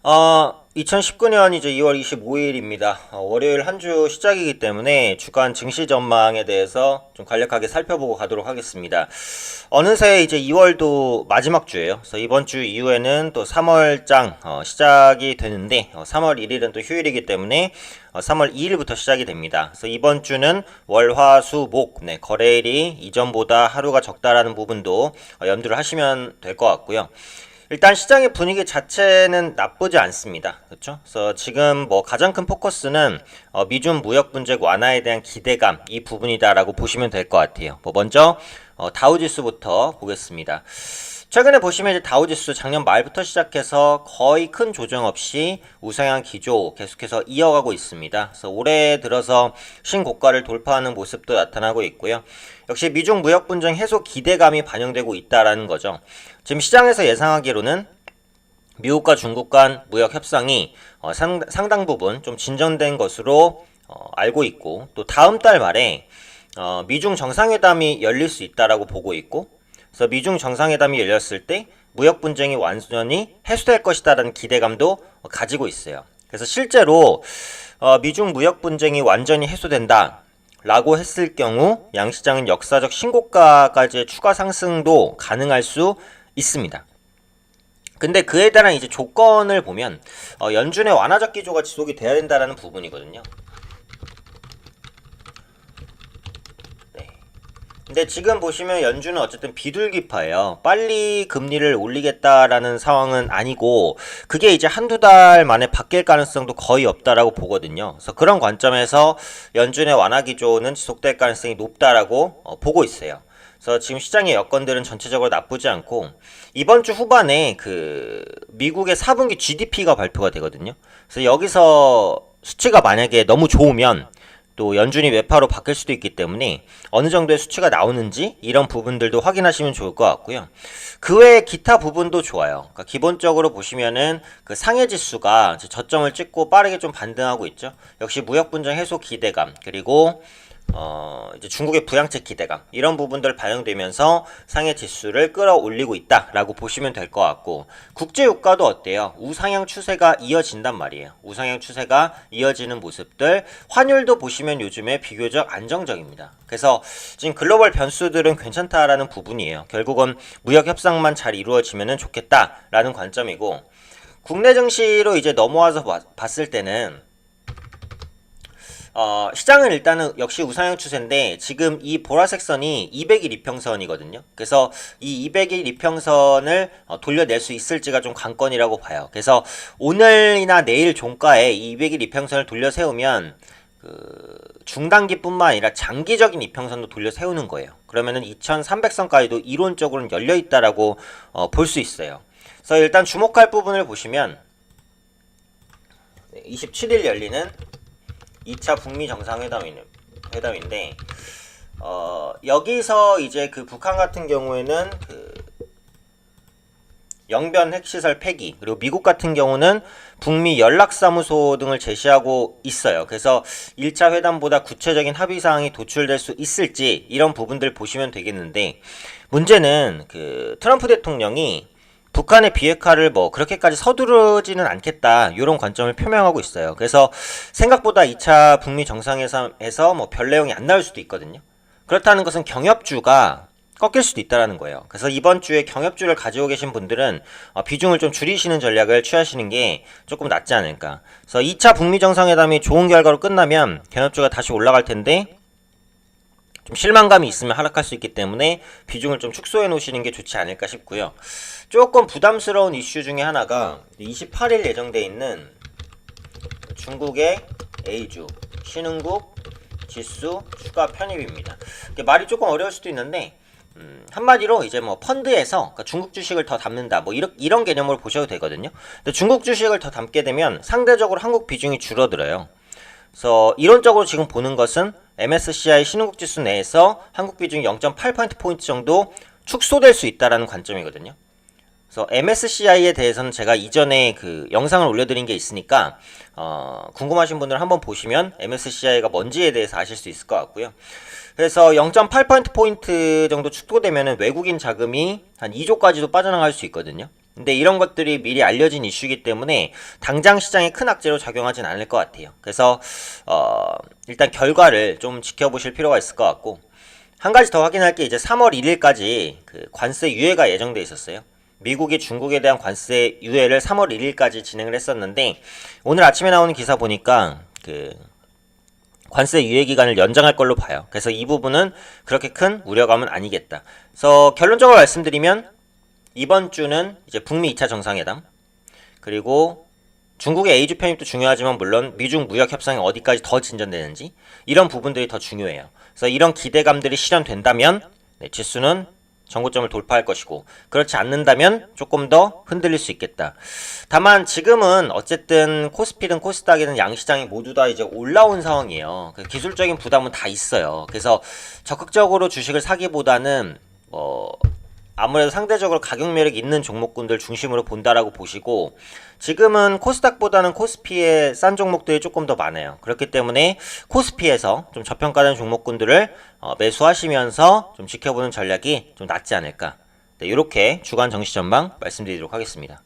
2019년 이제 2월 25일입니다. 월요일 한 주 시작이기 때문에 주간 증시 전망에 대해서 좀 간략하게 살펴보고 가도록 하겠습니다. 어느새 이제 2월도 마지막 주예요. 그래서 이번 주 이후에는 또 3월장 시작이 되는데 3월 1일은 또 휴일이기 때문에 3월 2일부터 시작이 됩니다. 그래서 이번 주는 월, 화, 수, 목 거래일이 이전보다 하루가 적다라는 부분도 염두를 하시면 될 것 같고요. 일단 시장의 분위기 자체는 나쁘지 않습니다. 그렇죠? 그래서 지금 뭐 가장 큰 포커스는 미중 무역 분쟁 완화에 대한 기대감 이 부분이다라고 보시면 될 것 같아요. 먼저 다우지수부터 보겠습니다. 최근에 보시면 이제 다우지수 작년 말부터 시작해서 거의 큰 조정 없이 우상향 기조 계속해서 이어가고 있습니다. 그래서 올해 들어서 신고가를 돌파하는 모습도 나타나고 있고요. 역시 미중 무역 분쟁 해소 기대감이 반영되고 있다라는 거죠. 지금 시장에서 예상하기로는 미국과 중국 간 무역 협상이 상당 부분 좀 진전된 것으로 알고 있고, 또 다음 달 말에 미중 정상회담이 열릴 수 있다라고 보고 있고, 그래서 미중 정상회담이 열렸을 때 무역 분쟁이 완전히 해소될 것이다라는 기대감도 가지고 있어요. 그래서 실제로 미중 무역 분쟁이 완전히 해소된다 라고 했을 경우 양시장은 역사적 신고가까지의 추가 상승도 가능할 수 있습니다. 근데 그에 따른 이제 조건을 보면 연준의 완화적 기조가 지속이 돼야 된다라는 부분이거든요. 근데 지금 보시면 연준은 어쨌든 비둘기파예요. 빨리 금리를 올리겠다라는 상황은 아니고, 그게 이제 한두 달 만에 바뀔 가능성도 거의 없다라고 보거든요. 그래서 그런 관점에서 연준의 완화 기조는 지속될 가능성이 높다라고 보고 있어요. 그래서 지금 시장의 여건들은 전체적으로 나쁘지 않고, 이번 주 후반에 그 미국의 4분기 GDP가 발표가 되거든요. 그래서 여기서 수치가 만약에 너무 좋으면 또 연준이 매파로 바뀔 수도 있기 때문에 어느 정도의 수치가 나오는지 이런 부분들도 확인하시면 좋을 것 같고요. 그 외에 기타 부분도 좋아요. 그러니까 기본적으로 보시면은 그 상해 지수가 저점을 찍고 빠르게 좀 반등하고 있죠. 역시 무역 분쟁 해소 기대감, 그리고 이제 중국의 부양책 기대감, 이런 부분들 반영되면서 상해 지수를 끌어올리고 있다라고 보시면 될 것 같고, 국제 유가도 어때요? 우상향 추세가 이어진단 말이에요. 우상향 추세가 이어지는 모습들, 환율도 보시면 요즘에 비교적 안정적입니다. 그래서 지금 글로벌 변수들은 괜찮다라는 부분이에요. 결국은 무역 협상만 잘 이루어지면 좋겠다라는 관점이고, 국내 증시로 이제 넘어와서 봤을 때는 시장은 일단은 역시 우상향 추세인데, 지금 이 보라색 선이 200일 이평선이거든요. 그래서 이 200일 이평선을 돌려낼 수 있을지가 좀 관건이라고 봐요. 그래서 오늘이나 내일 종가에 이 200일 이평선을 돌려 세우면 그 중단기뿐만 아니라 장기적인 이평선도 돌려 세우는 거예요. 그러면은 2300선까지도 이론적으로는 열려 있다라고 볼 수 있어요. 그래서 일단 주목할 부분을 보시면 27일 열리는 2차 북미 정상회담인데, 여기서 이제 그 북한 같은 경우에는 그 영변 핵시설 폐기, 그리고 미국 같은 경우는 북미 연락사무소 등을 제시하고 있어요. 그래서 1차 회담보다 구체적인 합의사항이 도출될 수 있을지 이런 부분들 보시면 되겠는데, 문제는 그 트럼프 대통령이 북한의 비핵화를 그렇게까지 서두르지는 않겠다, 이런 관점을 표명하고 있어요. 그래서 생각보다 2차 북미 정상회담에서 별 내용이 안 나올 수도 있거든요. 그렇다는 것은 경협주가 꺾일 수도 있다는 거예요. 그래서 이번 주에 경협주를 가지고 계신 분들은 비중을 좀 줄이시는 전략을 취하시는 게 조금 낫지 않을까. 그래서 2차 북미 정상회담이 좋은 결과로 끝나면 경협주가 다시 올라갈 텐데, 좀 실망감이 있으면 하락할 수 있기 때문에 비중을 좀 축소해 놓으시는 게 좋지 않을까 싶고요. 조금 부담스러운 이슈 중에 하나가 28일 예정돼 있는 중국의 A주 신흥국 지수 추가 편입입니다. 말이 조금 어려울 수도 있는데, 한마디로 이제 펀드에서 그러니까 중국 주식을 더 담는다, 이런 개념으로 보셔도 되거든요. 근데 중국 주식을 더 담게 되면 상대적으로 한국 비중이 줄어들어요. 그래서 이론적으로 지금 보는 것은 MSCI 신흥국 지수 내에서 한국 비중이 0.8%포인트 정도 축소될 수 있다라는 관점이거든요. 그래서 MSCI에 대해서는 제가 이전에 그 영상을 올려드린 게 있으니까 궁금하신 분들은 한번 보시면 MSCI가 뭔지에 대해서 아실 수 있을 것 같고요. 그래서 0.8%포인트 정도 축소되면 외국인 자금이 한 2조까지도 빠져나갈 수 있거든요. 근데 이런 것들이 미리 알려진 이슈이기 때문에 당장 시장에 큰 악재로 작용하진 않을 것 같아요. 그래서 일단 결과를 좀 지켜보실 필요가 있을 것 같고, 한 가지 더 확인할 게 이제 3월 1일까지 그 관세 유예가 예정돼 있었어요. 미국이 중국에 대한 관세 유예를 3월 1일까지 진행을 했었는데, 오늘 아침에 나오는 기사 보니까 그 관세 유예 기간을 연장할 걸로 봐요. 그래서 이 부분은 그렇게 큰 우려감은 아니겠다. 그래서 결론적으로 말씀드리면 이번 주는 이제 북미 2차 정상회담, 그리고 중국의 A주 편입도 중요하지만 물론 미중 무역 협상이 어디까지 더 진전되는지 이런 부분들이 더 중요해요. 그래서 이런 기대감들이 실현된다면 지수는 정고점을 돌파할 것이고, 그렇지 않는다면 조금 더 흔들릴 수 있겠다. 다만 지금은 어쨌든 코스피든 코스닥이든 양시장이 모두 다 이제 올라온 상황이에요. 기술적인 부담은 다 있어요. 그래서 적극적으로 주식을 사기보다는 아무래도 상대적으로 가격 매력이 있는 종목군들 중심으로 본다라고 보시고, 지금은 코스닥보다는 코스피의 싼 종목들이 조금 더 많아요. 그렇기 때문에 코스피에서 좀 저평가된 종목군들을 매수하시면서 좀 지켜보는 전략이 좀 낫지 않을까. 네, 이렇게 주간 정시 전망 말씀드리도록 하겠습니다.